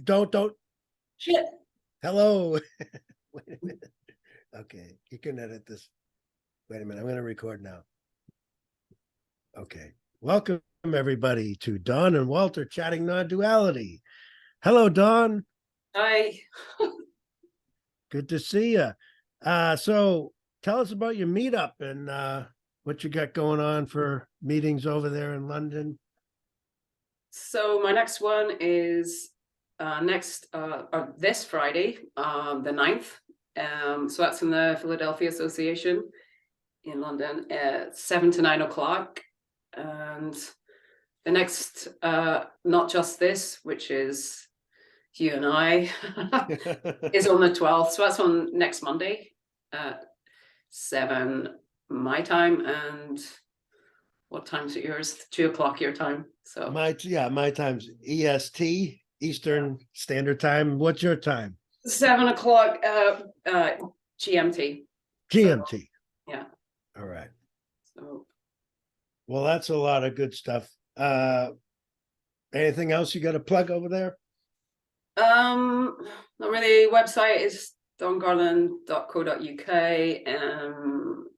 Don't. Shit. Hello. Wait a minute. Okay, you can edit this. Wait a minute. I'm going to record now. Okay. Welcome, everybody, to Don and Walter chatting non-duality. Hello, Don. Hi. Good to see you. So tell us about your meetup and what you got going on for meetings over there in London. So my next one is this Friday, the 9th. So that's in the Philadelphia Association in London at 7 to 9 o'clock. And the next, not just this, which is you and I, is on the 12th. So that's on next Monday at 7 my time. And what time's it yours? 2 o'clock your time. So my time's EST, Eastern Standard Time. What's your time? 7 o'clock GMT. GMT. So, yeah. All right. So well, that's a lot of good stuff. Anything else you got to plug over there? not really. Website is dongarland.co.uk.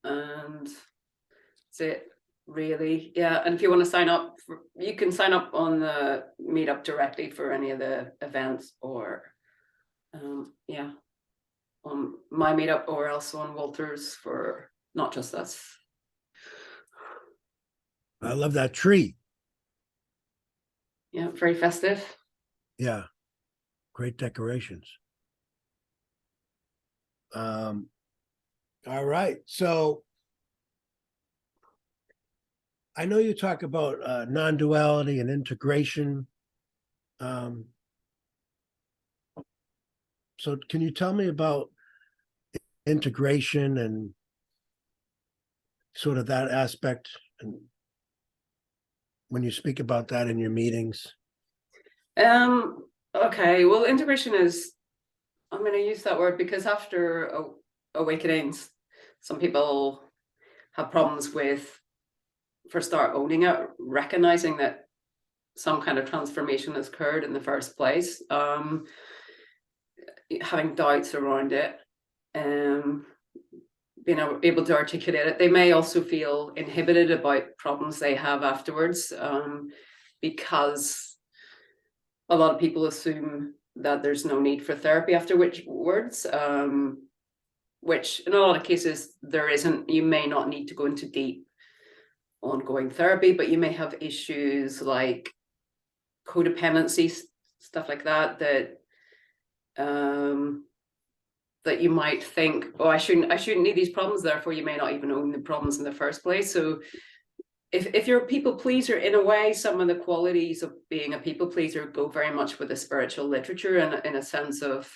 And that's it. Really, yeah. And if you want to sign up, you can sign up on the meetup directly for any of the events, or yeah, on my meetup, or else on Walter's for not just us. I love that tree. Yeah, very festive. Yeah, great decorations. All right, so I know you talk about non-duality and integration. So can you tell me about integration and sort of that aspect, and when you speak about that in your meetings? Okay, well, integration is, I'm going to use that word because after awakenings, some people have problems with, for start, owning it, recognizing that some kind of transformation has occurred in the first place, having doubts around it, being able to articulate it. They may also feel inhibited about problems they have afterwards, because a lot of people assume that there's no need for therapy afterwards, which in a lot of cases there isn't. You may not need to go into deep ongoing therapy, but you may have issues like codependency, stuff like that, that you might think, oh, I shouldn't need these problems, therefore you may not even own the problems in the first place. So if you're a people pleaser, in a way, some of the qualities of being a people pleaser go very much with the spiritual literature, and in a sense of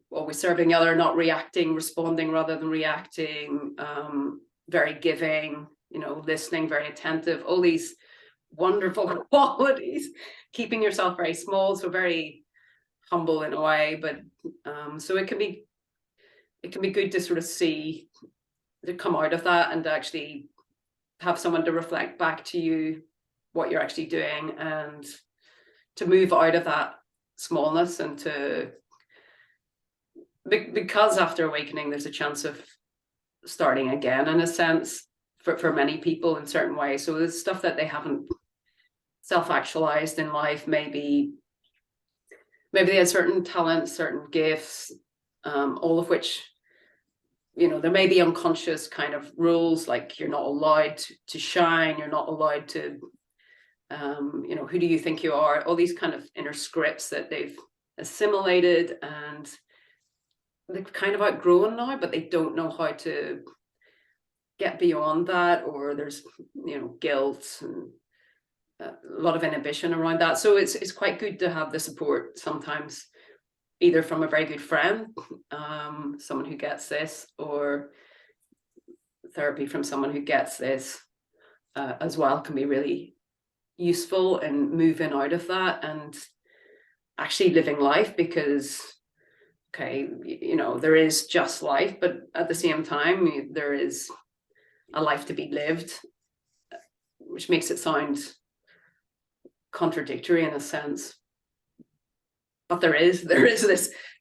always serving the other, not reacting, responding rather than reacting, very giving, listening, very attentive, all these wonderful qualities, keeping yourself very small, so very humble in a way. But so it can be good to sort of see, to come out of that and actually have someone to reflect back to you what you're actually doing, and to move out of that smallness, and because after awakening there's a chance of starting again, in a sense, for many people in certain ways. So there's stuff that they haven't self-actualized in life. Maybe they had certain talents, certain gifts, all of which, there may be unconscious kind of rules, like you're not allowed to shine, you're not allowed to, who do you think you are? All these kind of inner scripts that they've assimilated, and they've kind of outgrown now, but they don't know how to get beyond that, or there's, guilt and a lot of inhibition around that. So it's quite good to have the support sometimes, either from a very good friend, someone who gets this, or therapy from someone who gets this as well, can be really useful in moving out of that and actually living life. Because, okay, there is just life, but at the same time, there is a life to be lived, which makes it sound contradictory in a sense. But there is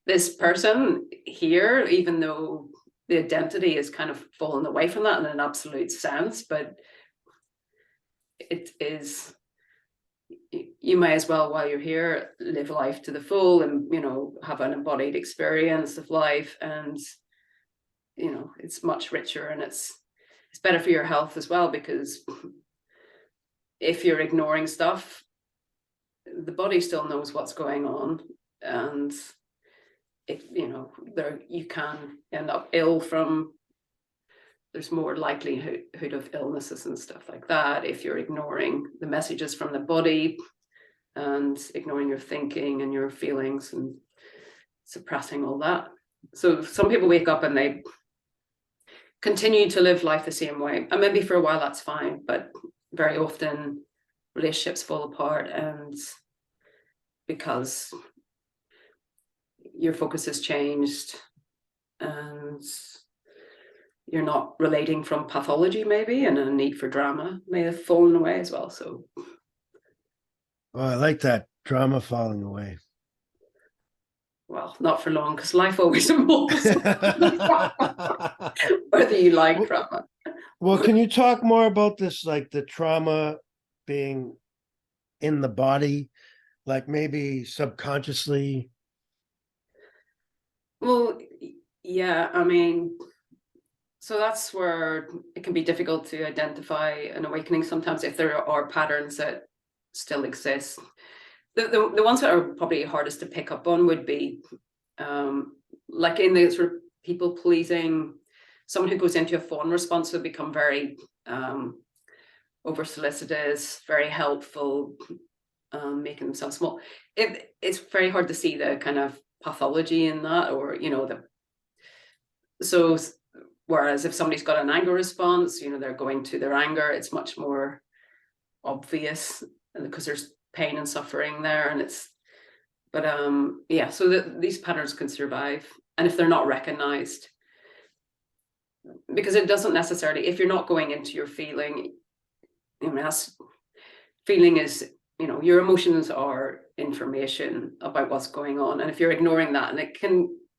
this person here, even though the identity is kind of fallen away from that in an absolute sense, but it is, you may as well, while you're here, live life to the full and, you know, have an embodied experience of life. And, you know, it's much richer, and it's better for your health as well, because if you're ignoring stuff, the body still knows what's going on, and it, you know, there you can end up ill from, there's more likelihood of illnesses and stuff like that if you're ignoring the messages from the body and ignoring your thinking and your feelings and suppressing all that. So some people wake up and they continue to live life the same way, and maybe for a while that's fine, but very often relationships fall apart, and because your focus has changed and you're not relating from pathology, maybe, and a need for drama may have fallen away as well. So, Oh, I like that, drama falling away. well, not for long, because life always involves whether you like drama. Well, can you talk more about this, like the trauma being in the body, like maybe subconsciously? Well, yeah, I mean, so that's where it can be difficult to identify an awakening sometimes if there are patterns that still exist. The ones that are probably hardest to pick up on would be like in the sort of people pleasing, someone who goes into a fawn response will become very over solicitous, very helpful, making themselves small. It's very hard to see the kind of pathology in that, or, you know, so whereas if somebody's got an anger response, you know, they're going to their anger, it's much more obvious because there's pain and suffering there, and but yeah, so these patterns can survive, and if they're not recognized, because it doesn't necessarily, if you're not going into your feeling, I mean, feeling is, you know, your emotions are information about what's going on, and if you're ignoring that, and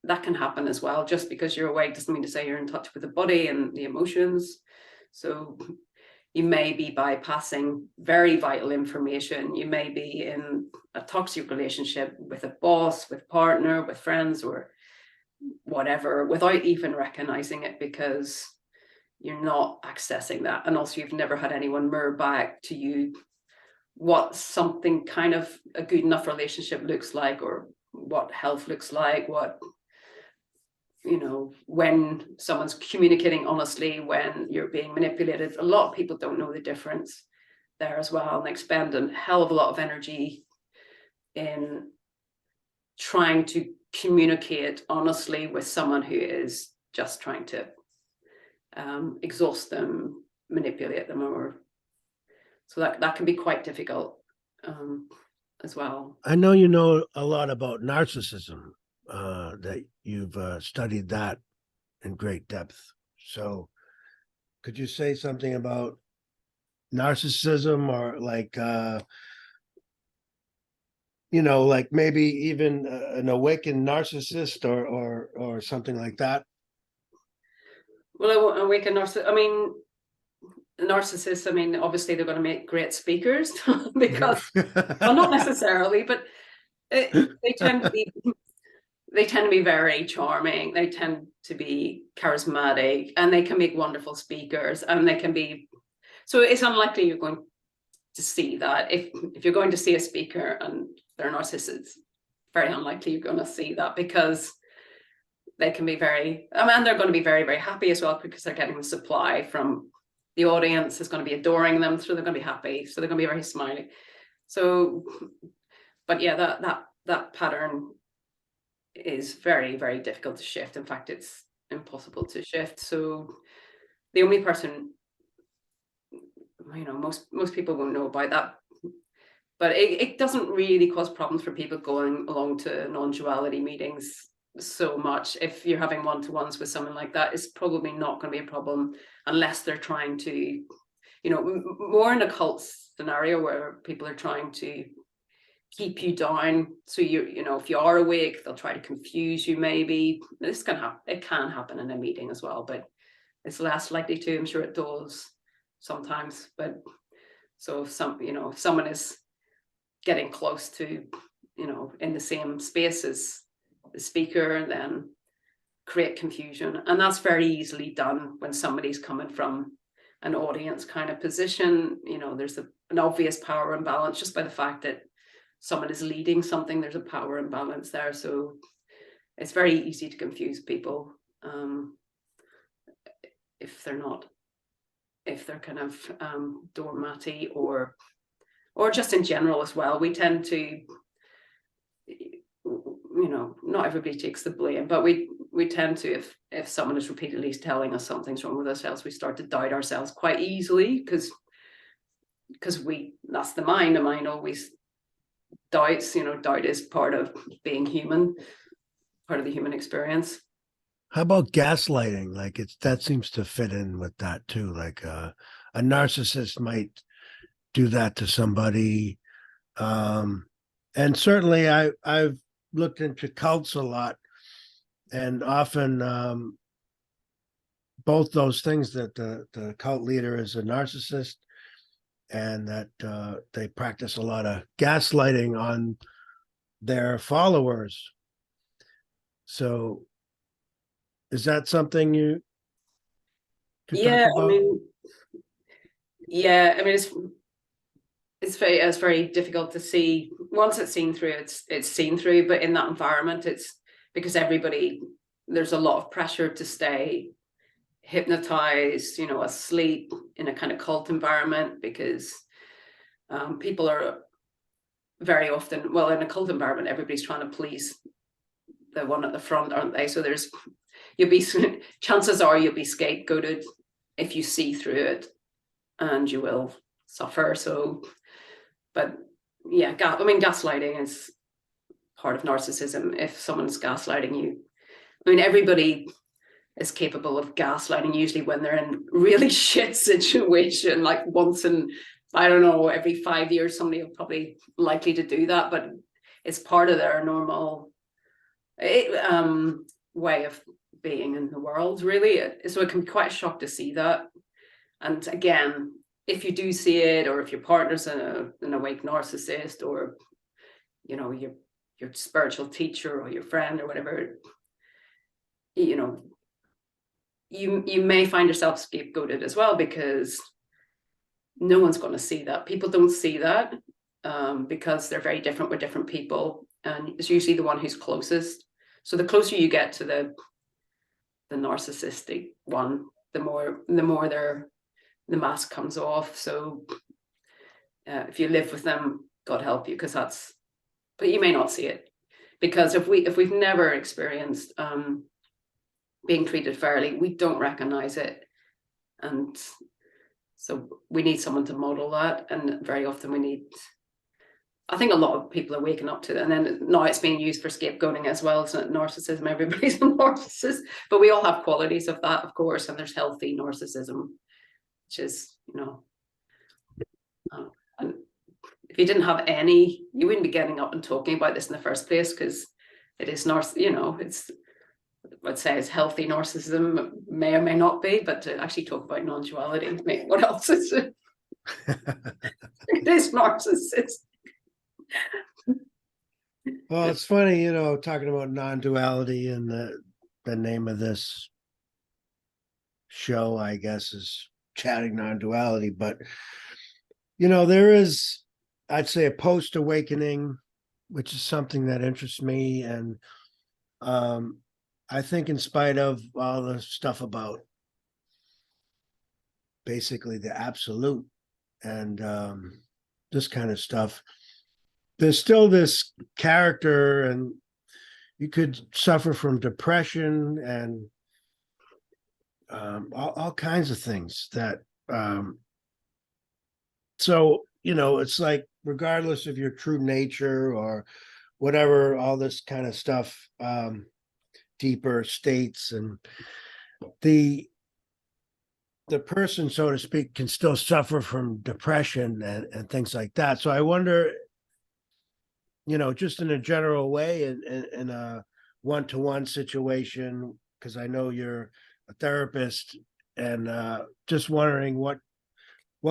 that can happen as well, just because you're awake doesn't mean to say you're in touch with the body and the emotions. So you may be bypassing very vital information. You may be in a toxic relationship with a boss, with partner, with friends, or whatever, without even recognizing it, because you're not accessing that. And also you've never had anyone mirror back to you what something kind of a good enough relationship looks like, or what health looks like, what, you know, when someone's communicating honestly, when you're being manipulated. A lot of people don't know the difference there as well, and they expend a hell of a lot of energy in trying to communicate honestly with someone who is just trying to exhaust them, manipulate them, or so that can be quite difficult as well. I know you know a lot about narcissism, that you've studied that in great depth. So could you say something about narcissism, or like, you know, like maybe even an awakened narcissist, or something like that? Well, awaken narcissist, I mean, narcissists, I mean, obviously they're going to make great speakers because, well, not necessarily, but they tend to be very charming. They tend to be charismatic, and they can make wonderful speakers, and they can be, so it's unlikely you're going to see that. If you're going to see a speaker and they're narcissists, it's very unlikely you're going to see that, because they can be very, I mean, they're going to be very, very happy as well, because they're getting the supply from the audience is going to be adoring them, so they're going to be happy, so they're going to be very smiley. So, but yeah, that pattern is very, very difficult to shift. In fact, it's impossible to shift. So the only person, you know, most people won't know about that, but it doesn't really cause problems for people going along to non-duality meetings so much. If you're having one-to-ones with someone like that, it's probably not going to be a problem, unless they're trying to you know, more in a cult scenario where people are trying to keep you down. So you know, if you are awake, they'll try to confuse you. Maybe this can happen. It can happen in a meeting as well, but it's less likely to. I'm sure it does sometimes. But so if if someone is getting close to, you know, in the same space as the speaker, and then create confusion, and that's very easily done when somebody's coming from an audience kind of position. You know, there's an obvious power imbalance just by the fact that someone is leading something. There's a power imbalance there, so it's very easy to confuse people if they're kind of doormatty or just in general as well. We tend to, you know, not everybody takes the blame, but we tend to, if someone is repeatedly telling us something's wrong with ourselves, we start to doubt ourselves quite easily, because that's the mind. The mind always doubts. You know, doubt is part of being human, part of the human experience. How about gaslighting? Like that seems to fit in with that too. Like a narcissist might do that to somebody. And certainly I've looked into cults a lot, and often both those things, that the cult leader is a narcissist, and that they practice a lot of gaslighting on their followers. So is that something you could talk about? I mean, it's very difficult to see. Once it's seen through, it's seen through. But in that environment, it's because there's a lot of pressure to stay hypnotized, you know, asleep in a kind of cult environment, because people are very often, well, in a cult environment, everybody's trying to please the one at the front, aren't they? So chances are you'll be scapegoated if you see through it, and you will suffer. So, but yeah, gaslighting is part of narcissism. If someone's gaslighting you, I mean, everybody is capable of gaslighting, usually when they're in really shit situation, like once in, I don't know, every 5 years, somebody will probably likely to do that, but it's part of their normal way of being in the world, really. So it can be quite a shock to see that. And again, if you do see it, or if your partner's an awake narcissist, or, you know, your spiritual teacher or your friend or whatever, you know, you may find yourself scapegoated as well, because no one's going to see that. People don't see that because they're very different with different people, and it's usually the one who's closest. So the closer you get to the narcissistic one, the more the mask comes off. So if you live with them, God help you, but you may not see it, because if we've never experienced being treated fairly, we don't recognize it. And so we need someone to model that. And very often I think a lot of people are waking up to it. And then now it's being used for scapegoating as well, isn't it? Narcissism, everybody's a narcissist. But we all have qualities of that, of course. And there's healthy narcissism, which is, you know, and if you didn't have any, you wouldn't be getting up and talking about this in the first place, because it is I'd say it's healthy narcissism, may or may not be, but to actually talk about non-duality, what else is it? It is narcissist. Well, it's funny, you know, talking about non-duality, and the name of this show, I guess, is Chatting Non-Duality. But, you know, there is, I'd say, a post-awakening, which is something that interests me. And I think, in spite of all the stuff about basically the absolute and this kind of stuff, there's still this character, and you could suffer from depression and all kinds of things that so, you know, it's like, regardless of your true nature or whatever, all this kind of stuff, deeper states, and the the person, so to speak, can still suffer from depression and things like that. So I wonder, just in a general way, in a one-to-one situation, because I know you're a therapist, and just wondering what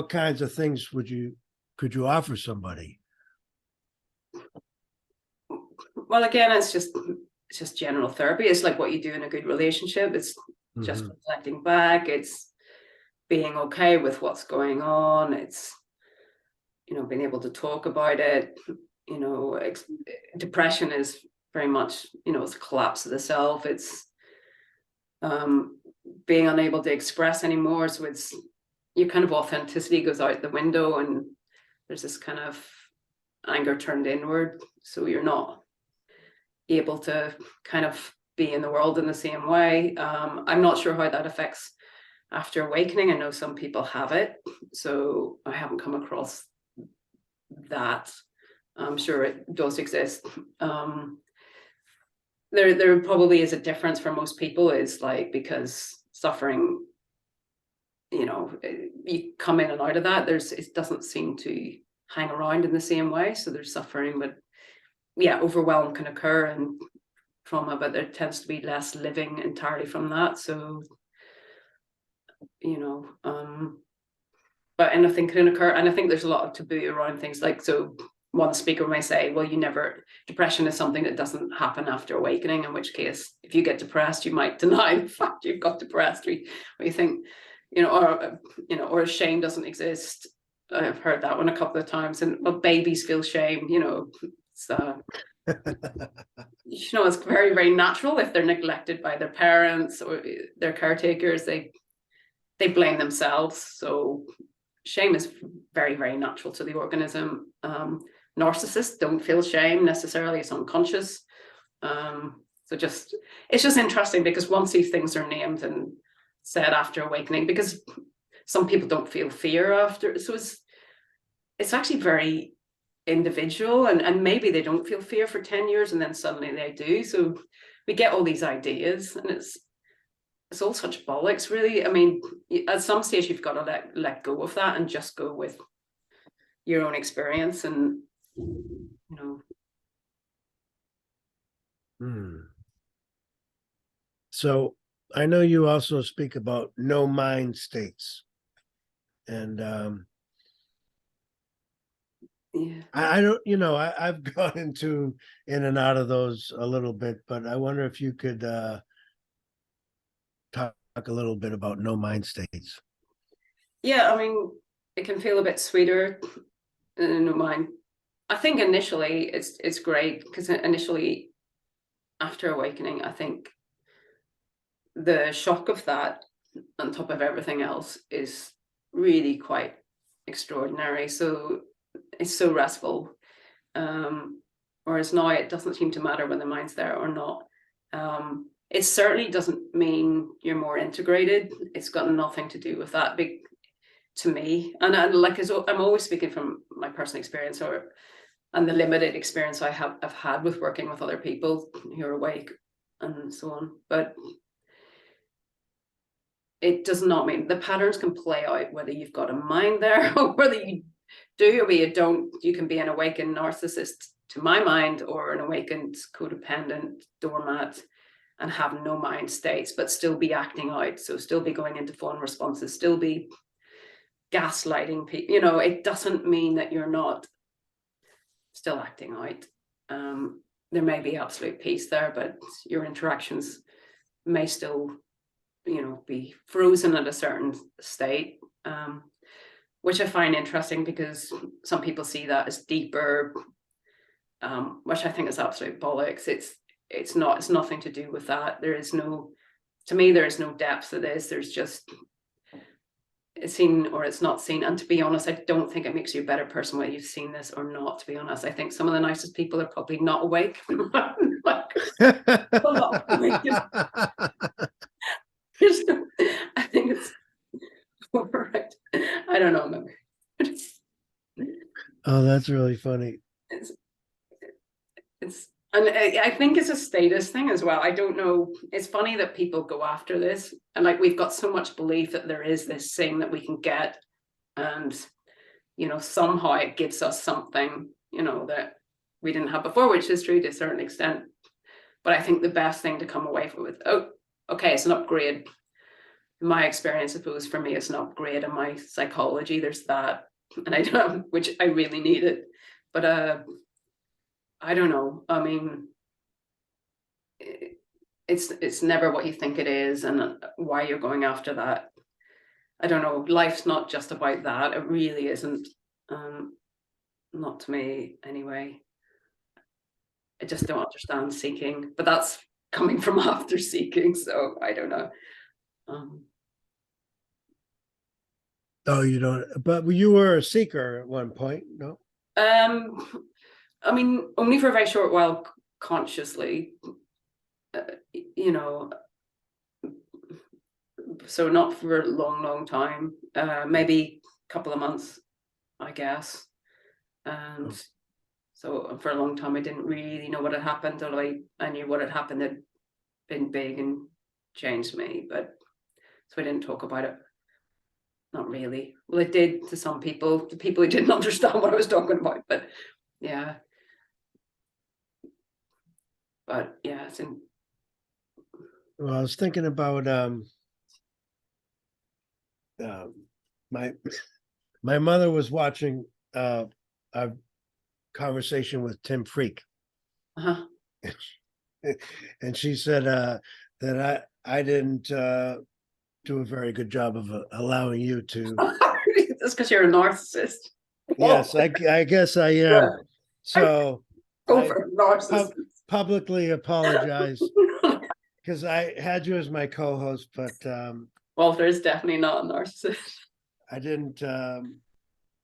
kinds of things could you offer somebody? Well, again, it's just general therapy. It's like what you do in a good relationship. It's just Mhm. reflecting back. It's being okay with what's going on. It's, being able to talk about it. Depression is very much, it's a collapse of the self. It's being unable to express anymore. So it's your kind of authenticity goes out the window, and there's this kind of anger turned inward. So you're not able to kind of be in the world in the same way. I'm not sure how that affects after awakening. I know some people have it, so I haven't come across that. I'm sure it does exist. There probably is a difference for most people, is like, because suffering, you come in and out of that. It doesn't seem to hang around in the same way. So there's suffering, but yeah, overwhelm can occur and trauma, but there tends to be less living entirely from that. So, but anything can occur. And I think there's a lot of taboo around things like, so one speaker may say, well, depression is something that doesn't happen after awakening, in which case, if you get depressed, you might deny the fact you've got depressed, or you think, or shame doesn't exist. I've heard that one a couple of times. And well, babies feel shame, it's it's very, very natural. If they're neglected by their parents or their caretakers, they blame themselves. So shame is very, very natural to the organism. Narcissists don't feel shame necessarily. It's unconscious. So it's just interesting, because once these things are named and said after awakening, because some people don't feel fear after, so it's actually very individual, and maybe they don't feel fear for 10 years and then suddenly they do. So we get all these ideas, and it's all such bollocks, really. I mean, at some stage you've got to let go of that and just go with your own experience. And So I know you also speak about no mind states, and yeah. I don't, I've gone in and out of those a little bit, but I wonder if you could talk a little bit about no mind states. Yeah, I mean, it can feel a bit sweeter in no mind. I think initially it's great, because initially after awakening, I think the shock of that on top of everything else is really quite extraordinary. So it's so restful. Whereas now it doesn't seem to matter when the mind's there or not. It certainly doesn't mean you're more integrated. It's got nothing to do with that, big to me. And I'm always speaking from my personal experience, and the limited experience I've had with working with other people who are awake and so on. But it does not mean the patterns can play out whether you've got a mind there or whether you do or you don't. You can be an awakened narcissist, to my mind, or an awakened codependent doormat and have no mind states, but still be acting out. So still be going into phone responses, still be gaslighting people. It doesn't mean that you're not still acting out. There may be absolute peace there, but your interactions may still be frozen at a certain state, which I find interesting, because some people see that as deeper, which I think is absolute bollocks. It's not. It's nothing to do with that. To me, there is no depth to this. There's just, it's seen or it's not seen. And to be honest, I don't think it makes you a better person whether you've seen this or not. To be honest, I think some of the nicest people are probably not awake. I think it's right. I don't know. Oh, that's really funny. It's And I think it's a status thing as well. I don't know. It's funny that people go after this, and like we've got so much belief that there is this thing that we can get, and somehow it gives us something that we didn't have before, which is true to a certain extent. But I think the best thing to come away from with, oh, okay, it's an upgrade. My experience, I suppose, for me, it's an upgrade in my psychology. There's that, and I don't, which I really needed, but I don't know. I mean, it's never what you think it is, and why you're going after that. I don't know. Life's not just about that. It really isn't. Not to me, anyway. I just don't understand seeking, but that's coming from after seeking, so I don't know. Oh, you don't, but you were a seeker at one point, no? I mean, only for a very short while, consciously, so not for a long time, maybe a couple of months, I guess. And so for a long time, I didn't really know what had happened, although I knew what had happened had been big and changed me, but so I didn't talk about it. Not really. Well, it did to some people, to people who didn't understand what I was talking about, but yeah. But yeah, Well, I was thinking about my mother was watching a conversation with Tim Freak, uh-huh. and she said that I didn't do a very good job of allowing you to. That's because you're a narcissist. Yes, I guess I am. So Over narcissist. Publicly apologize because I had you as my co-host, but Walter is definitely not a narcissist. I didn't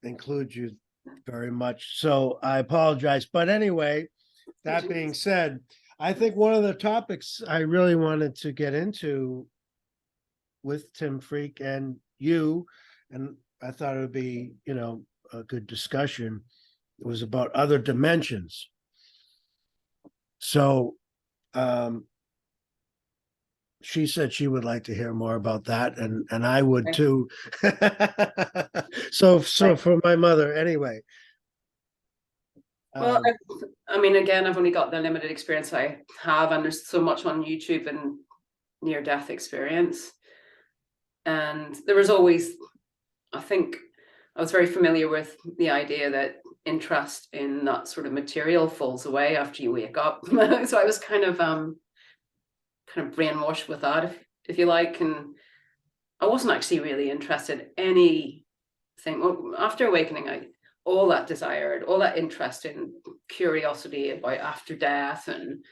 include you very much, so I apologize. But anyway, that being said, I think one of the topics I really wanted to get into with Tim Freak and you, and I thought it would be, a good discussion, it was about other dimensions. So she said she would like to hear more about that, and I would too. So for my mother, anyway. Well, I mean, again, I've only got the limited experience I have, and there's so much on YouTube and near-death experience. And there was always, I think, I was very familiar with the idea that interest in that sort of material falls away after you wake up. So I was kind of brainwashed with that, if you like, and I wasn't actually really interested in anything. Well, after awakening, all that desire, all that interest in curiosity about after death and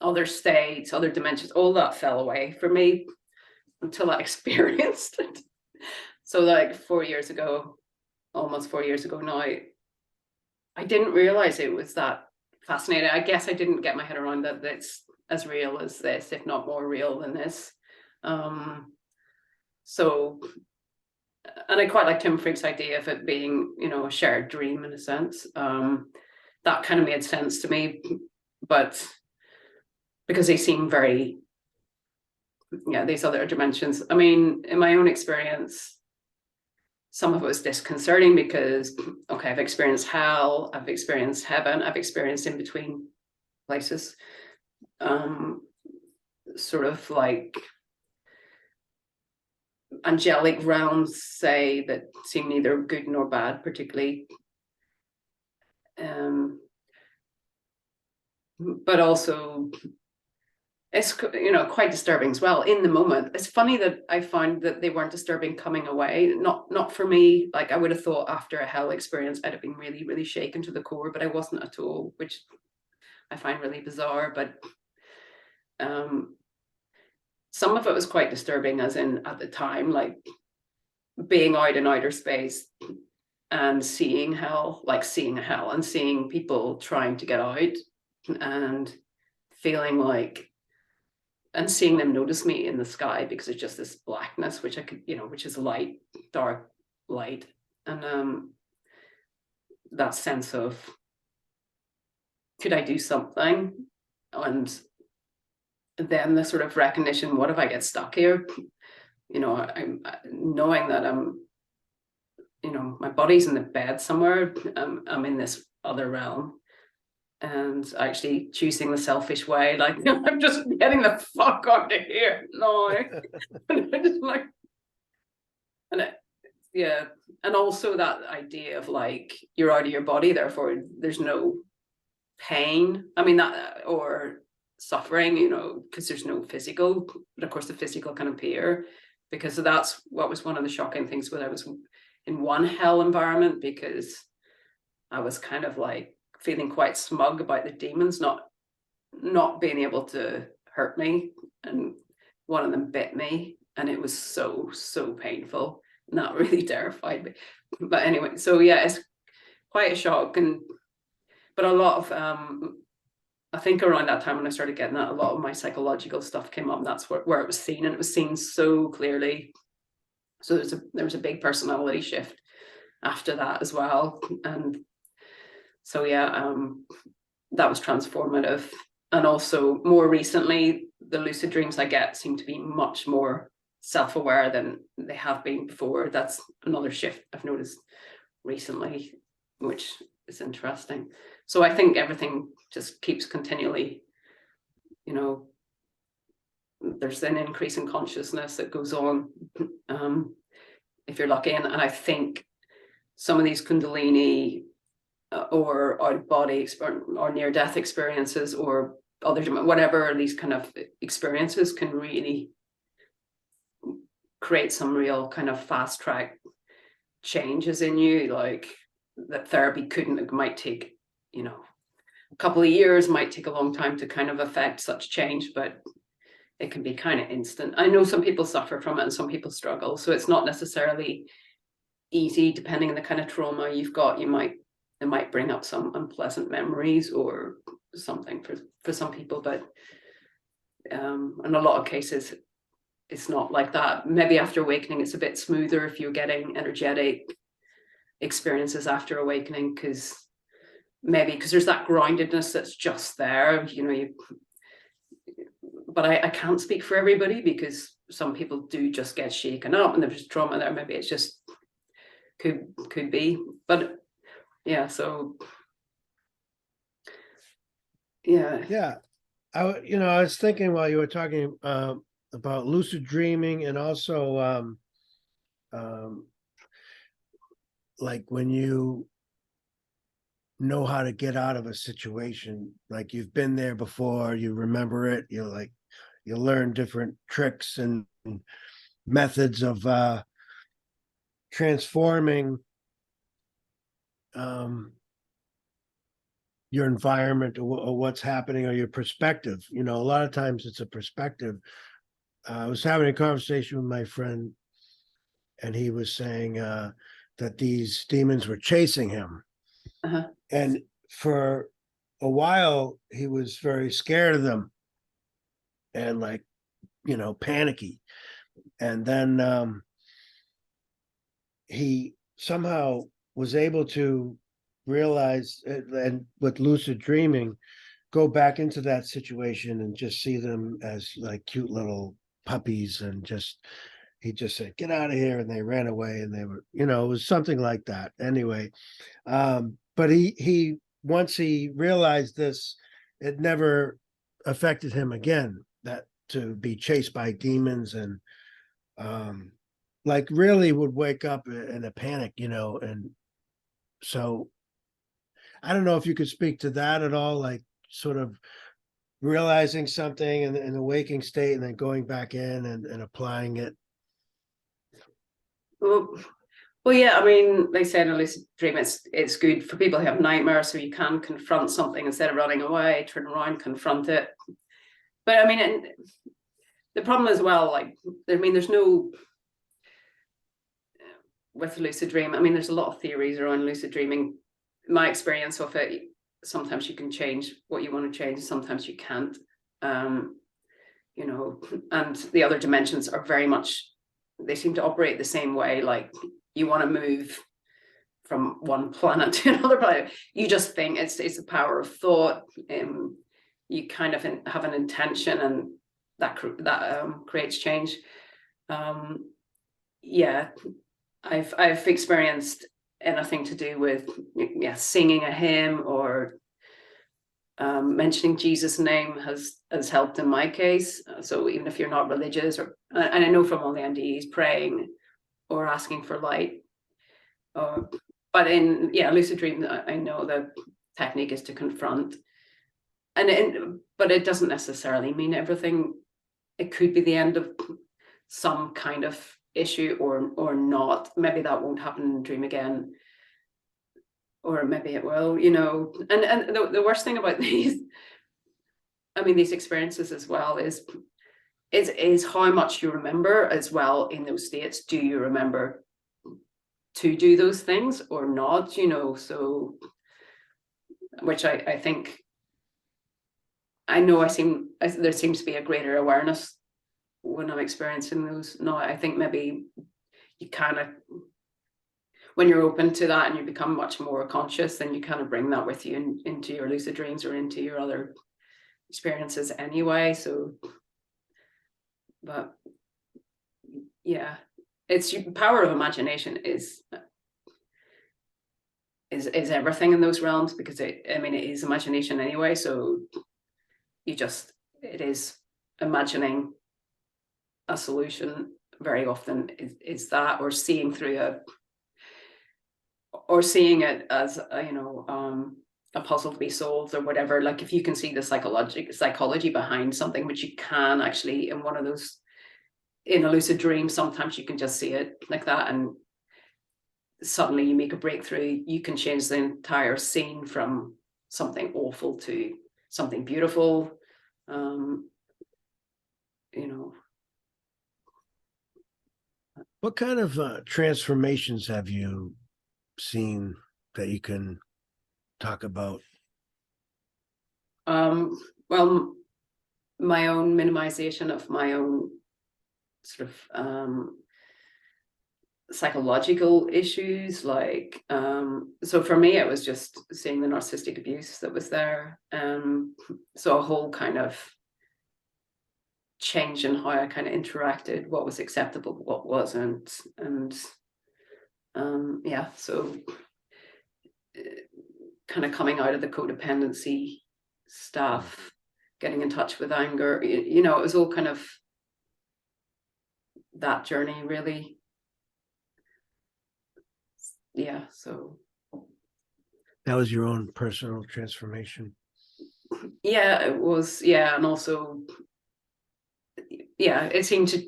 other states, other dimensions, all that fell away for me until I experienced it. So like 4 years ago, almost 4 years ago now, I didn't realize it was that fascinating. I guess I didn't get my head around that it's as real as this, if not more real than this. So, and I quite like Tim Freak's idea of it being, a shared dream in a sense. That kind of made sense to me, but because they seem very, these other dimensions. I mean, in my own experience, some of it was disconcerting because, okay, I've experienced hell, I've experienced heaven, I've experienced in between places. Sort of like angelic realms, say, that seem neither good nor bad particularly, but also it's quite disturbing as well in the moment. It's funny that I found that they weren't disturbing coming away, not for me. Like I would have thought after a hell experience I'd have been really, really shaken to the core, but I wasn't at all, which I find really bizarre. But some of it was quite disturbing, as in at the time, like being out in outer space and seeing hell, like seeing a hell and seeing people trying to get out and feeling like, and seeing them notice me in the sky because it's just this blackness, which I could, which is light, dark light. And that sense of could I do something? And then the sort of recognition, what if I get stuck here? You know, I'm knowing that you know, my body's in the bed somewhere. I'm in this other realm, and actually choosing the selfish way, like, I'm just getting the fuck out of here. No, and I just like, and it, yeah, and also that idea of like you're out of your body, therefore there's no pain. I mean that or suffering, you know, because there's no physical, but of course the physical can appear, because that's what was one of the shocking things when I was in one hell environment, because I was kind of like feeling quite smug about the demons not being able to hurt me, and one of them bit me, and it was so painful, and that really terrified me. But anyway, so yeah, it's quite a shock. And but a lot of I think around that time when I started getting that, a lot of my psychological stuff came up, and that's where it was seen, and it was seen so clearly. So there was a big personality shift after that as well. And so yeah, that was transformative. And also more recently, the lucid dreams I get seem to be much more self-aware than they have been before. That's another shift I've noticed recently, which is interesting. So I think everything just keeps continually, you know, there's an increase in consciousness that goes on, if you're lucky. And I think some of these Kundalini or out of body or near death experiences or other, whatever these kind of experiences can really create some real kind of fast track changes in you, like that therapy couldn't. It might take, you know, a couple of years, might take a long time to kind of affect such change, but it can be kind of instant. I know some people suffer from it and some people struggle, so it's not necessarily easy. Depending on the kind of trauma you've got, it might bring up some unpleasant memories or something for some people, but in a lot of cases it's not like that. Maybe after awakening it's a bit smoother if you're getting energetic experiences after awakening, because there's that groundedness that's just there, you know. But I can't speak for everybody, because some people do just get shaken up and there's trauma there. Maybe it's just could be, but yeah. So Yeah. I was thinking while you were talking about lucid dreaming, and also like when you know how to get out of a situation, like you've been there before, you remember it, you learn different tricks and methods of transforming your environment or what's happening, or your perspective. You know, a lot of times it's a perspective. I was having a conversation with my friend, and he was saying that these demons were chasing him. uh-huh. And for a while, he was very scared of them and, like, you know, panicky. And then he somehow was able to realize, and with lucid dreaming, go back into that situation and just see them as like cute little puppies, and he just said, "Get out of here," and they ran away, and they were, you know, it was something like that. Anyway, but he once he realized this, it never affected him again, that to be chased by demons, and like really would wake up in a panic, you know. And so I don't know if you could speak to that at all, like sort of realizing something in the waking state and then going back in and applying it. Well, yeah, I mean, they say in a lucid dream, it's good for people who have nightmares, so you can confront something instead of running away, turn around, confront it. But I mean, and the problem as well, like, I mean, there's no, with lucid dream, I mean, there's a lot of theories around lucid dreaming. My experience of it, sometimes you can change what you want to change, sometimes you can't. You know, and the other dimensions are very much, they seem to operate the same way. Like, you want to move from one planet to another planet. You just think it's the power of thought. You kind of have an intention, and that creates change. Yeah, I've experienced anything to do with singing a hymn or mentioning Jesus' name has helped in my case. So even if you're not religious, or and I know from all the NDEs, praying or asking for light. But in lucid dream, I know the technique is to confront, but it doesn't necessarily mean everything. It could be the end of some kind of issue or not. Maybe that won't happen in dream again, or maybe it will, and the worst thing about these experiences as well is how much you remember as well in those states. Do you remember to do those things or not? So which I think, there seems to be a greater awareness when I'm experiencing those. No, I think maybe you kind of, when you're open to that and you become much more conscious, then you kind of bring that with you into your lucid dreams or into your other experiences anyway. So, but yeah, it's power of imagination is everything in those realms, because it is imagination anyway. So it is imagining a solution very often is that, or seeing it as a puzzle to be solved or whatever. Like if you can see the psychology behind something, which you can actually in one of those, in a lucid dream, sometimes you can just see it like that, and suddenly you make a breakthrough. You can change the entire scene from something awful to something beautiful. What kind of transformations have you seen that you can talk about? Well, my own minimization of my own sort of psychological issues, like so for me it was just seeing the narcissistic abuse that was there, so a whole kind of change in how I kind of interacted, what was acceptable, what wasn't, and so kind of coming out of the codependency stuff, getting in touch with anger, it was all kind of that journey, really. Yeah, so that was your own personal transformation. Yeah, it was. Yeah, and also, it seemed to,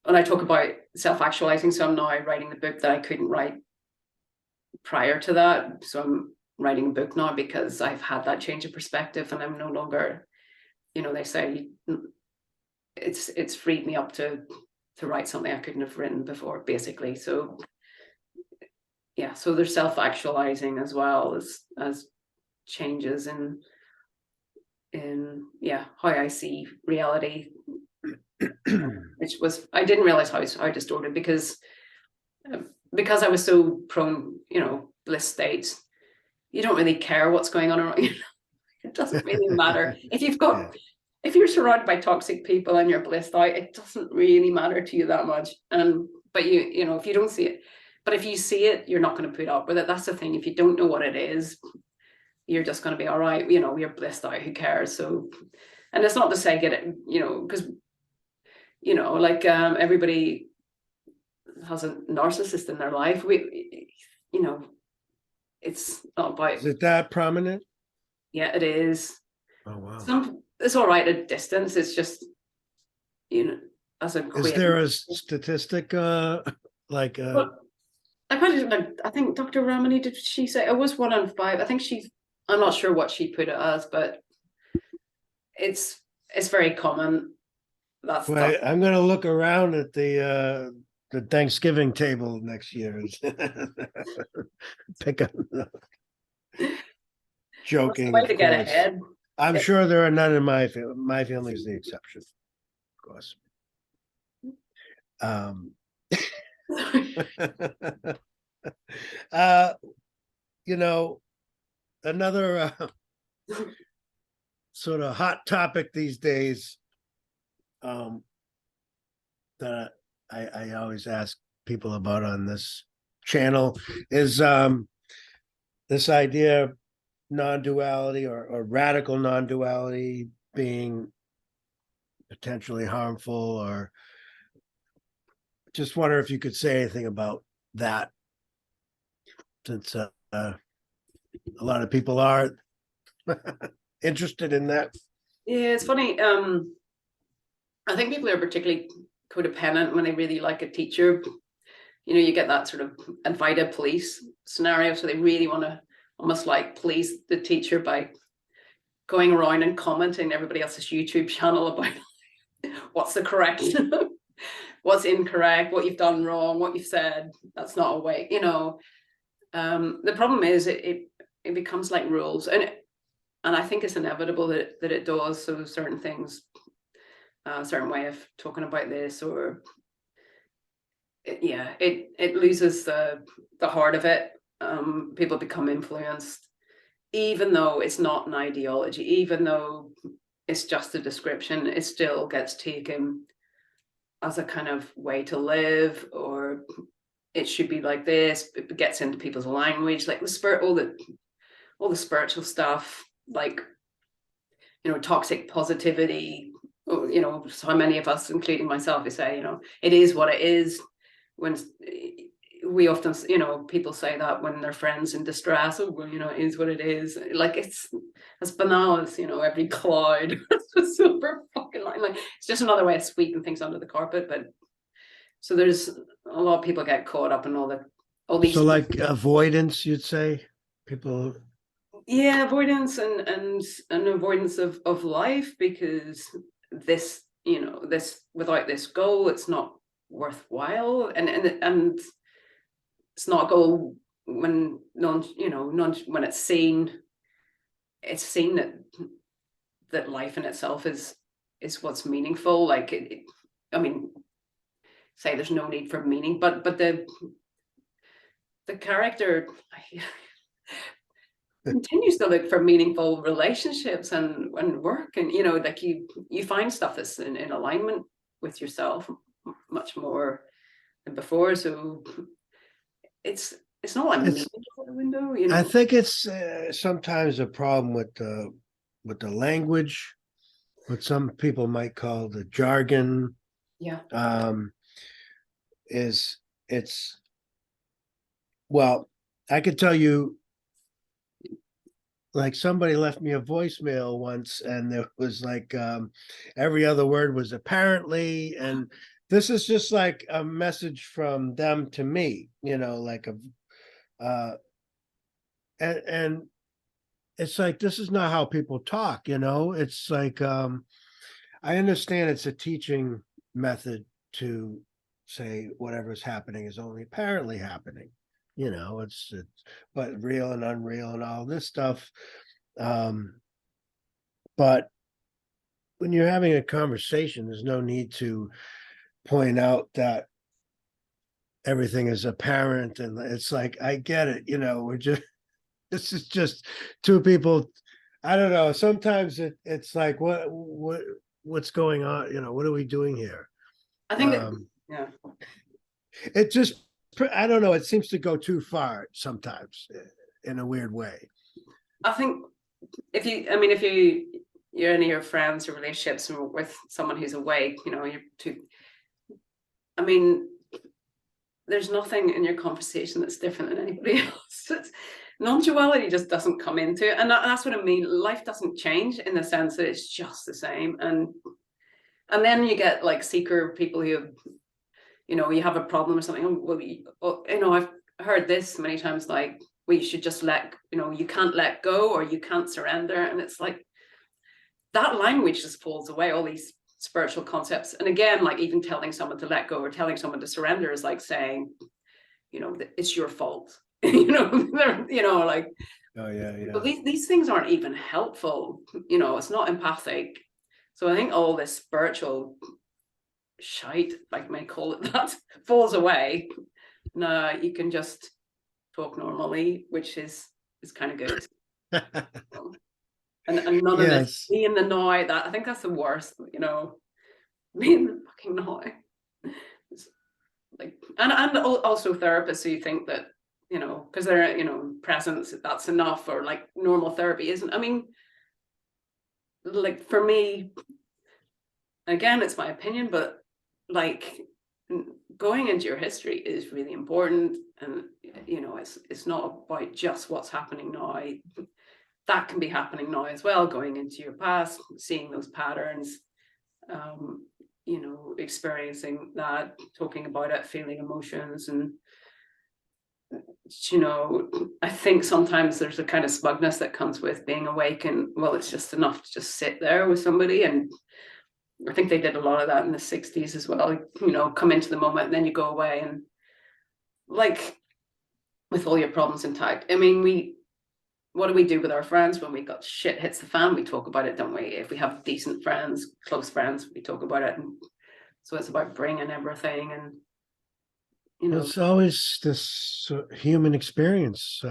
when I talk about self-actualizing, so I'm now writing the book that I couldn't write prior to that. So I'm writing a book now because I've had that change of perspective, and I'm no longer, they say it's freed me up to write something I couldn't have written before, basically. So yeah, so there's self-actualizing as well as changes in how I see reality, which was, I didn't realize how distorted, because I was so prone, bliss states, you don't really care what's going on around you. It doesn't really matter if you've got if you're surrounded by toxic people and you're blissed out, it doesn't really matter to you that much. But if you don't see it, but if you see it, you're not going to put up with it. That's the thing. If you don't know what it is, you're just going to be all right. You're blissed out. Who cares? So, and it's not to say get it, because, everybody has a narcissist in their life. It's not about. Is it that prominent? Yeah, it is. Oh, wow. It's all right at distance. It's just, as a. Is there a statistic like? Well, I think Dr. Ramani, did she say it was 1 in 5? I think I'm not sure what she put it as, but it's very common. I'm going to look around at the Thanksgiving table next year. Pick up. Joking. Way to get ahead. I'm sure there are none in my family. My family is the exception, of course. You know, another sort of hot topic these days, that I always ask people about on this channel is this idea of non-duality or radical non-duality being potentially harmful, or just wonder if you could say anything about that, since a lot of people are interested in that. Yeah, it's funny. I think people are particularly codependent when they really like a teacher. You know, you get that sort of invited police scenario. So they really want to almost like police the teacher by going around and commenting everybody else's YouTube channel about what's the correct, what's incorrect, what you've done wrong, what you've said. That's not a way, you know. The problem is it becomes like rules, and I think it's inevitable that it does. So certain things, a certain way of talking about this, or it loses the heart of it. People become influenced, even though it's not an ideology, even though it's just a description, it still gets taken as a kind of way to live, or it should be like this. It gets into people's language, like the spirit, all the spiritual stuff, like, you know, toxic positivity. You know, so many of us, including myself, we say, you know, it is what it is. When we often, you know, people say that when their friends in distress, oh, well, you know, it is what it is. Like, it's as banal as, you know, every cloud. It's a silver fucking line. Like, it's just another way of sweeping things under the carpet. But so there's a lot of people get caught up in all these. So like avoidance, you'd say, people. Yeah, avoidance and avoidance of life, because this, you know, this, without this goal, it's not worthwhile, and it's not a goal when when it's seen that life in itself is what's meaningful. Like I mean, say there's no need for meaning, but the character continues to look for meaningful relationships and work, and, you know, like you find stuff that's in alignment with yourself much more than before. So it's not like meaning out the window, you know. I think it's sometimes a problem with the language, what some people might call the jargon. Yeah. Is it's well, I could tell you, like somebody left me a voicemail once, and there was like every other word was apparently, and this is just like a message from them to me, you know, like and it's like, this is not how people talk, you know. It's like I understand it's a teaching method to say whatever's happening is only apparently happening, you know. It's but real and unreal and all this stuff. But when you're having a conversation, there's no need to point out that everything is apparent. And it's like, I get it, you know, we're just, this is just two people. I don't know. Sometimes it's like, what's going on? You know, what are we doing here? I think that, yeah. It just, I don't know. It seems to go too far sometimes in a weird way. I think if you're in your friends or relationships with someone who's awake, you know, I mean, there's nothing in your conversation that's different than anybody else. Non-duality just doesn't come into it. And that's what I mean. Life doesn't change in the sense that it's just the same. And then you get like seeker people who, you know, you have a problem or something. Oh, well, you know, I've heard this many times, like, well, you should just you know, you can't let go, or you can't surrender. And it's like, that language just falls away, all these spiritual concepts. And again, like, even telling someone to let go or telling someone to surrender is like saying, you know, it's your fault. You know, like, Oh yeah, but these things aren't even helpful. You know, it's not empathic. So I think all this spiritual shite, like, may call it that, falls away. No, you can just talk normally, which is kind of good. And none of this Yes. me in the now, that I think that's the worst, you know, me in the fucking now. It's like, and also therapists who think that, you know, because they're, you know, presence, that's enough, or like normal therapy isn't. I mean, like for me, again, it's my opinion, but like going into your history is really important. And you know, it's not about just what's happening now. That can be happening now as well, going into your past, seeing those patterns, you know, experiencing that, talking about it, feeling emotions. And you know, I think sometimes there's a kind of smugness that comes with being awake, and well, it's just enough to just sit there with somebody. And I think they did a lot of that in the 60s as well, you know, come into the moment and then you go away, and like with all your problems intact. I mean, what do we do with our friends when we got shit hits the fan? We talk about it, don't we? If we have decent friends, close friends, we talk about it. And so it's about bringing everything, and you Well, know, it's always this human experience,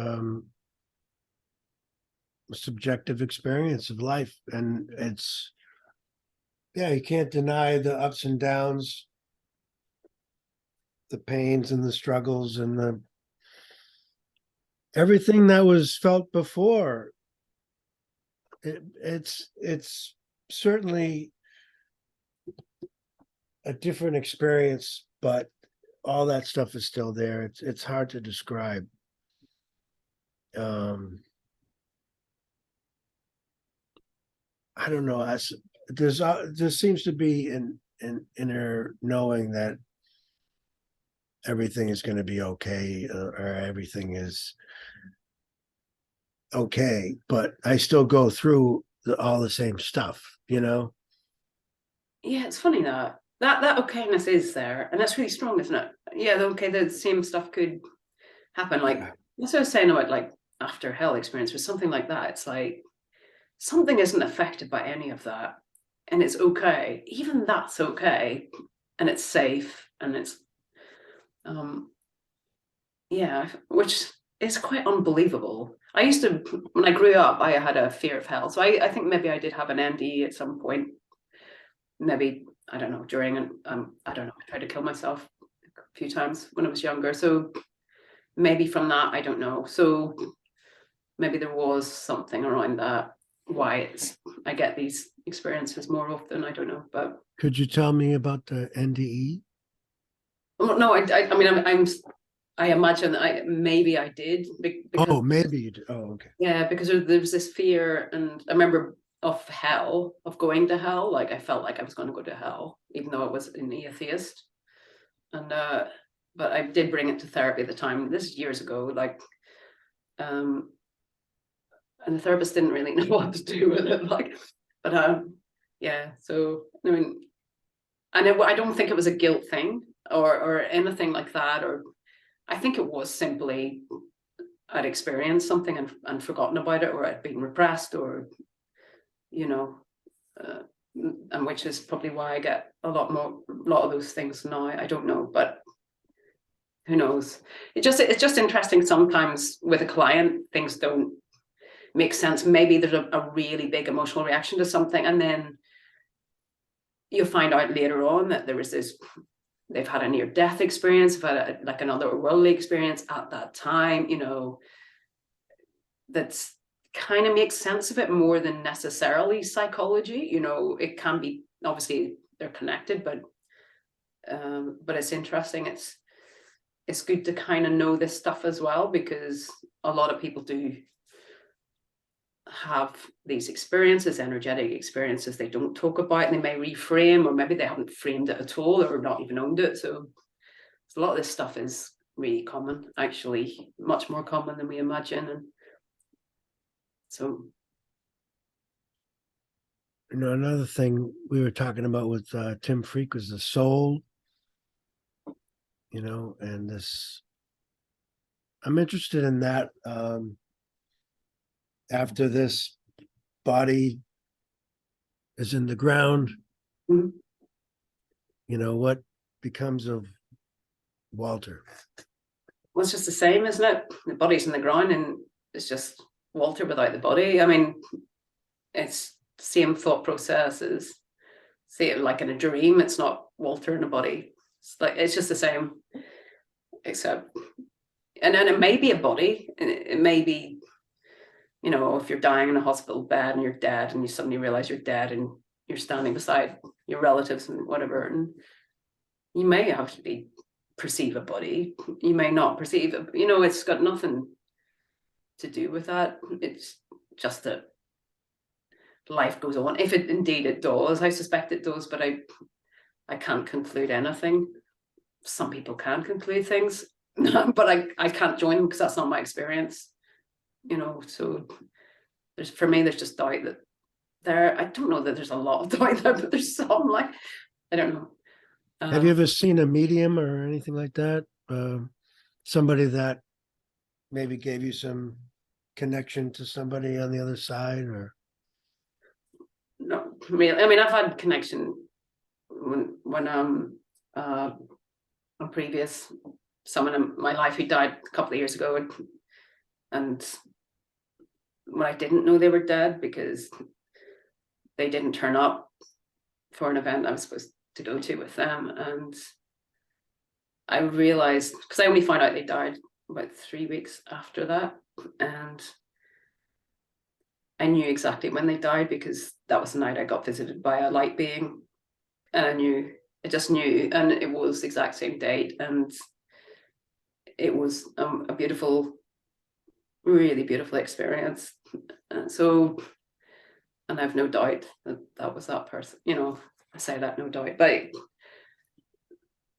subjective experience of life. And it's, yeah, you can't deny the ups and downs, the pains and the struggles and the everything that was felt before. It's certainly a different experience, but all that stuff is still there. It's hard to describe. I don't know. There seems to be an inner knowing that everything is going to be okay, or everything is okay, but I still go through all the same stuff, you know? yeah, it's funny that okayness is there, and that's really strong, isn't it? Yeah, okay, the same stuff could happen. Like that's what I was saying about like after hell experience or something like that. It's like something isn't affected by any of that, and it's okay. Even that's okay, and it's safe, and it's yeah, which is quite unbelievable. I used to, when I grew up, I had a fear of hell. So I think maybe I did have an NDE at some point. Maybe, I don't know, during, I don't know, I tried to kill myself a few times when I was younger. So maybe from that, I don't know. So maybe there was something around that, why I get these experiences more often. I don't know, but Could you tell me about the NDE? no, I mean, I imagine maybe I did because Oh, maybe you did. Oh, okay. yeah, because there was this fear, and I remember of hell, of going to hell. Like I felt like I was going to go to hell, even though I was an atheist. And but I did bring it to therapy at the time. This is years ago. Like, and the therapist didn't really know what to do with it. Like, but yeah. So I mean, I don't think it was a guilt thing or anything like that. Or I think it was simply I'd experienced something and forgotten about it, or I'd been repressed, or you know, and which is probably why I get a lot of those things now. I don't know, but who knows? It's just interesting. Sometimes with a client, things don't make sense. Maybe there's a really big emotional reaction to something, and then you'll find out later on that there was this. They've had a near-death experience, they've had like another worldly experience at that time. You know, that's kind of makes sense of it more than necessarily psychology. You know, it can be, obviously they're connected, but it's interesting. It's good to kind of know this stuff as well, because a lot of people do have these experiences, energetic experiences they don't talk about, and they may reframe, or maybe they haven't framed it at all or not even owned it. So a lot of this stuff is really common, actually, much more common than we imagine. And so You know, another thing we were talking about with Tim Freak was the soul, you know, and this, I'm interested in that. After this body is in the ground, mhm. you know, what becomes of Walter? well, it's just the same, isn't it? The body's in the ground and it's just Walter without the body. I mean, it's the same thought process as, say, like in a dream, it's not Walter in a body. It's like, it's just the same, except, and then it may be a body, and it may be, you know, if you're dying in a hospital bed and you're dead and you suddenly realize you're dead and you're standing beside your relatives and whatever, and you may actually perceive a body, you may not perceive it, you know, it's got nothing to do with that. It's just that life goes on. If it indeed it does, I suspect it does, but I can't conclude anything. Some people can conclude things, but I can't join them because that's not my experience, you know. So there's, for me, there's just doubt that there, I don't know that there's a lot of doubt there, but there's some, like, I don't know. Have you ever seen a medium or anything like that? Somebody that maybe gave you some connection to somebody on the other side, or? No, really. I mean, I've had connection when a previous someone in my life who died a couple of years ago, and when I didn't know they were dead because they didn't turn up for an event I was supposed to go to with them, and I realized, because I only found out they died about 3 weeks after that, and I knew exactly when they died because that was the night I got visited by a light being, and I just knew, and it was the exact same date, and it was a beautiful, really beautiful experience. And so, and I've no doubt that that was that person, you know. I say that, no doubt, but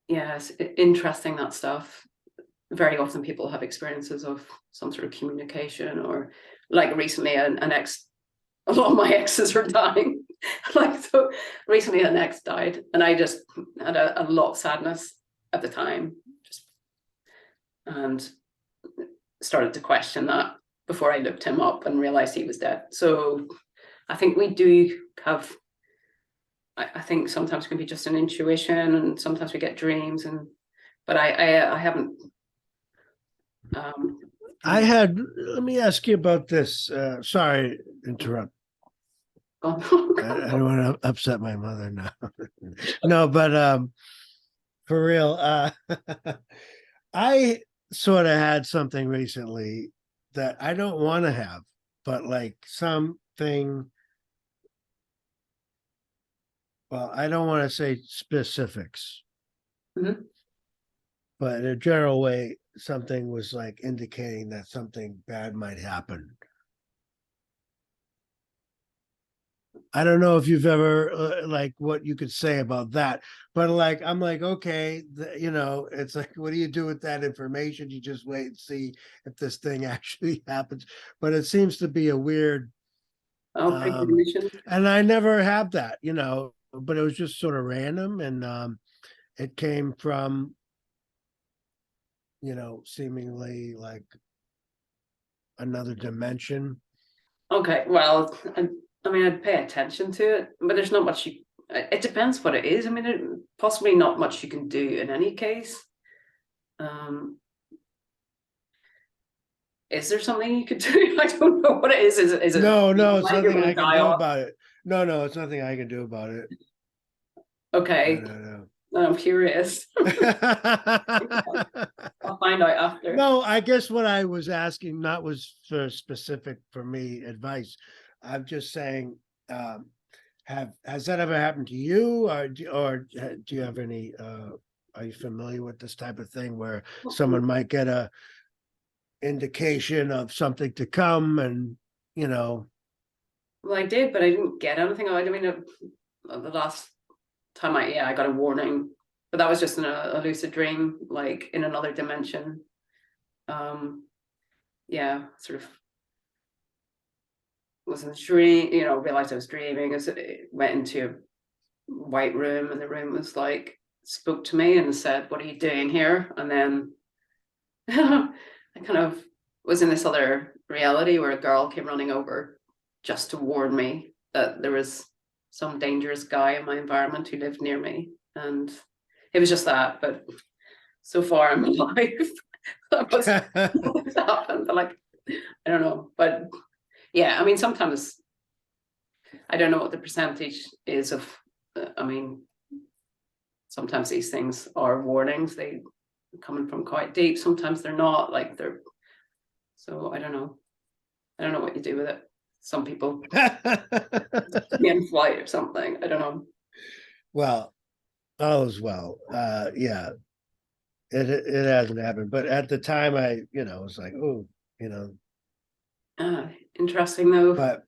yeah, it's interesting, that stuff. Very often people have experiences of some sort of communication, or like recently a lot of my exes are dying. Like, so recently an ex died and I just had a lot of sadness at the time, and started to question that before I looked him up and realized he was dead. So I think we do have, I think sometimes it can be just an intuition, and sometimes we get dreams, and but I haven't Let me ask you about this. Sorry to interrupt. I don't want to upset my mother now. No, but for real, I sort of had something recently that I don't want to have, but like something, well, I don't want to say specifics, Mhm. but in a general way, something was like indicating that something bad might happen. I don't know if you've ever like what you could say about that, but like I'm like, okay, you know, it's like, what do you do with that information? You just wait and see if this thing actually happens. But it seems to be a weird, Premonition. and I never have that, you know, but it was just sort of random, and it came from, you know, seemingly like another dimension. Okay, well, I mean, I'd pay attention to it, but there's not much you, it depends what it is. I mean, possibly not much you can do in any case. Is there something you could do? I don't know what it is. Is it No, it's like you're nothing gonna I can die do off? about it. No, it's nothing I can do about it. Okay, No. I'm curious. I'll find out after. No, I guess what I was asking not was for specific for me advice. I'm just saying, has that ever happened to you, or do you have any? Are you familiar with this type of thing where someone might get a indication of something to come, and you know? Well, I did, but I didn't get anything. I mean, the last time I got a warning, but that was just in a lucid dream, like in another dimension. Yeah, sort of was in a dream, you know, realized I was dreaming as it went into a white room, and the room was like, spoke to me and said, "What are you doing here?" And then I kind of was in this other reality where a girl came running over just to warn me that there was some dangerous guy in my environment who lived near me. And it was just that, but so far I'm alive. What's happened? But like, I don't know. But yeah, I mean, sometimes I don't know what the percentage is of, I mean, sometimes these things are warnings. They coming from quite deep. Sometimes they're not, like they're, so I don't know. I don't know what you do with it. Some people be in flight or something. I don't know. Well, all is well. Yeah, it hasn't happened, but at the time, I was like, oh, you know, Interesting though. but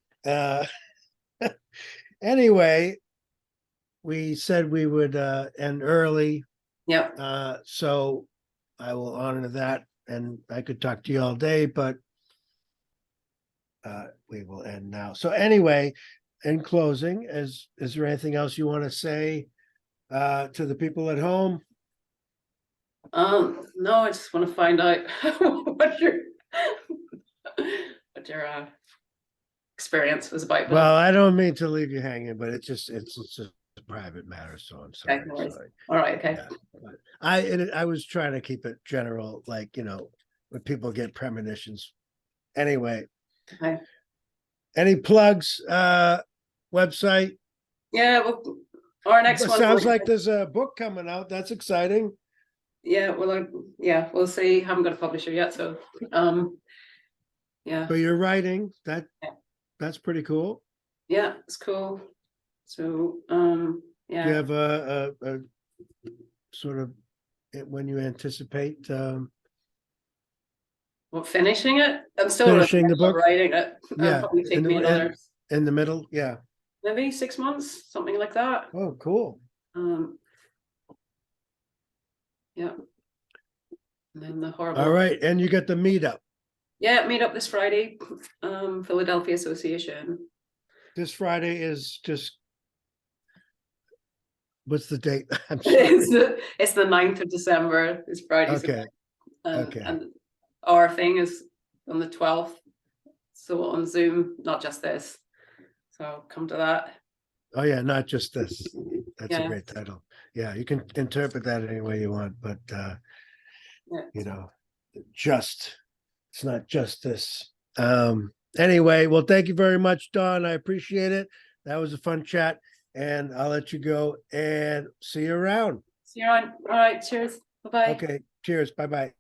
anyway, we said we would end early, Yep. so I will honor that, and I could talk to you all day, but we will end now. So anyway, in closing, is there anything else you want to say to the people at home? No, I just want to find out what your experience was about. with Well, it. I don't mean to leave you hanging, but it's just a private matter, so I'm Okay, sorry. no worries. Sorry. All right, okay. Yeah, but I was trying to keep it general, like when people get premonitions. Anyway, Okay. any plugs? Website? Yeah, well, our next It one. sounds like there's a book coming out. That's exciting. Yeah, well, yeah, we'll see. Haven't got a publisher yet, so yeah, But you're writing. Yeah. That's pretty cool. yeah, it's cool. So Do you yeah, have a sort of when you anticipate well, finishing it. I'm still in finishing the middle of book? writing it. It'll Yeah, probably take me another in the middle. Yeah. maybe 6 months, something like that. Oh, cool. Yeah. And then the horrible. All right, and you got the meetup Yeah, meet up this Friday, Philadelphia Association. this Friday. Is just what's the date? I'm sorry. It's the 9th of December. It's Friday. Okay. Okay. And our thing is on the 12th. So on Zoom, not just this. So come to that. Oh yeah, not just this. That's a Yeah. great title. Yeah, you can interpret that any way you want, but Yeah. it's not just this. Anyway, well, thank you very much, Dawn. I appreciate it. That was a fun chat, and I'll let you go and see you around. See you on. All right. Cheers. Bye-bye. Okay, cheers. Bye-bye.